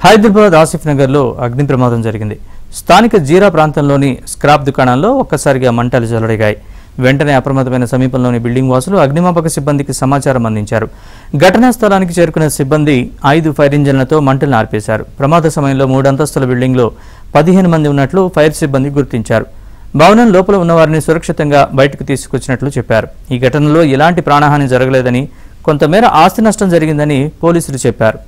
హైదరాబాద్ ఆసిఫ్ నగర్లో అగ్ని ప్రమాదం జరిగింది. స్థానిక జీరా ప్రాంతంలోని స్క్రాప్ దుకాణంలో ఒక్కసారిగా మంటలు చెలరేగాయి. వెంటనే అప్రమత్తమైన సమీపంలోని బిల్డింగ్ వాసులు అగ్నిమాపక సిబ్బందికి సమాచారం అందించారు. ఘటనా స్థలానికి చేరుకున్న సిబ్బంది 5 ఫైర్ ఇంజన్లతో మంటలను ఆర్పేశారు. ప్రమాద సమయంలో 3 అంతస్తుల బిల్డింగ్లో 15 మంది ఉన్నట్లు ఫైర్ సిబ్బంది గుర్తించారు. భవనం లోపల ఉన్నవారిని సురక్షితంగా బయటకు తీసుకొచ్చినట్లు చెప్పారు. ఈ ఘటనలో ఎలాంటి ప్రాణహాని జరగలేదని, కొంతమేర ఆస్తి నష్టం జరిగిందని పోలీసులు చెప్పారు.